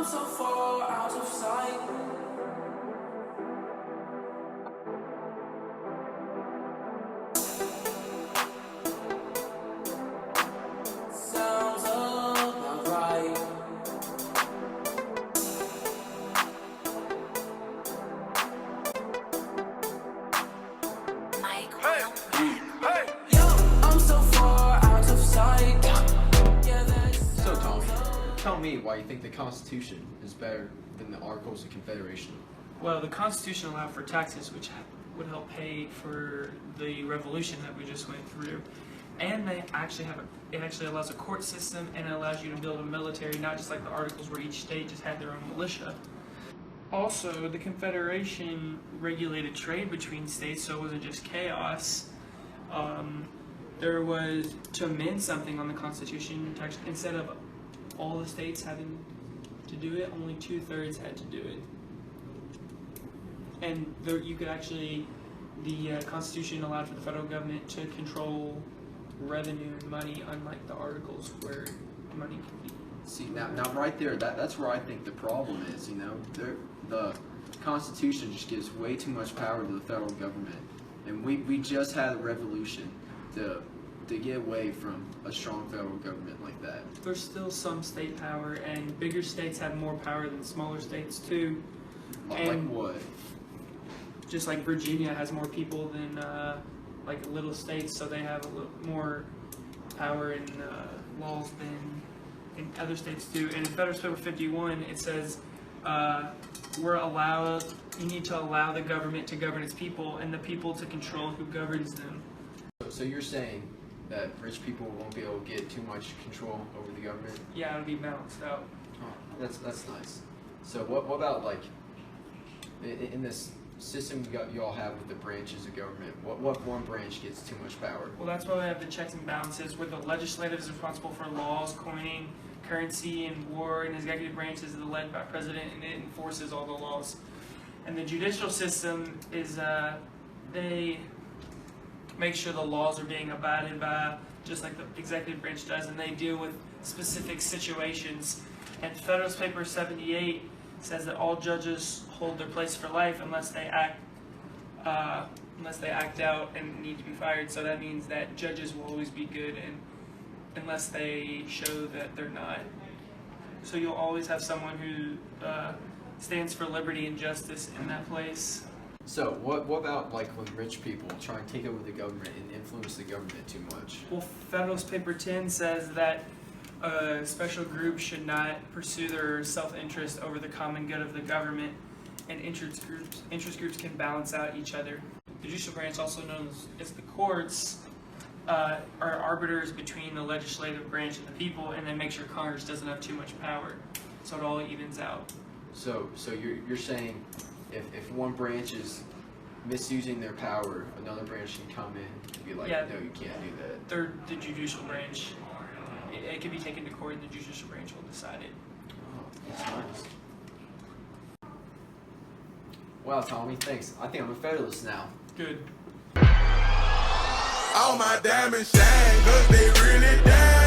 I'm so far out of sight. Sounds about right. Yo, I'm so far out of sight. Yeah, that's So, Tommy, tell me why you think the Constitution is better than the Articles of Confederation. Well, the Constitution allowed for taxes, which would help pay for the revolution that we just went through, and it actually allows a court system, and it allows you to build a military, not just like the Articles where each state just had their own militia. Also, the Confederation regulated trade between states, so it wasn't just chaos. There was, to amend something on the Constitution, instead of all the states having to do it, only 2/3 had to do it. And there, you could actually, the Constitution allowed for the federal government to control revenue and money, unlike the Articles where money can be. See, now right there, that's where I think the problem is, you know. The Constitution just gives way too much power to the federal government. And we just had a revolution to get away from a strong federal government like that. There's still some state power, and bigger states have more power than smaller states too. Like what? Just like Virginia has more people than like little states, so they have a little more power and laws than in other states do. And in Federal Paper 51, it says you need to allow the government to govern its people, and the people to control who governs them. So you're saying that rich people won't be able to get too much control over the government? Yeah, it'll be balanced out. Oh, that's nice. So what about like in this system you all have with the branches of government? What one branch gets too much power? Well, that's why we have the checks and balances, where the legislative is responsible for laws, coining, currency, and war, and the executive branch is led by president, and it enforces all the laws. And the judicial system is they make sure the laws are being abided by, just like the executive branch does, and they deal with specific situations. And Federalist Paper 78 says that all judges hold their place for life unless they act out and need to be fired. So that means that judges will always be good, and unless they show that they're not. So you'll always have someone who stands for liberty and justice in that place. So what about like when rich people try and take over the government and influence the government too much? Well, Federalist Paper 10 says that a special group should not pursue their self-interest over the common good of the government, and interest groups can balance out each other. The judicial branch, also known as the courts, are arbiters between the legislative branch and the people, and they make sure Congress doesn't have too much power, so it all evens out. So you're saying if one branch is misusing their power, another branch can come in and be like, Yeah. no, you can't do that. They're the judicial branch. It can be taken to court, and the judicial branch will decide it. Oh, that's nice. Wow, Tommy, thanks. I think I'm a Federalist now. Good. All my diamonds shine, 'cause they really damn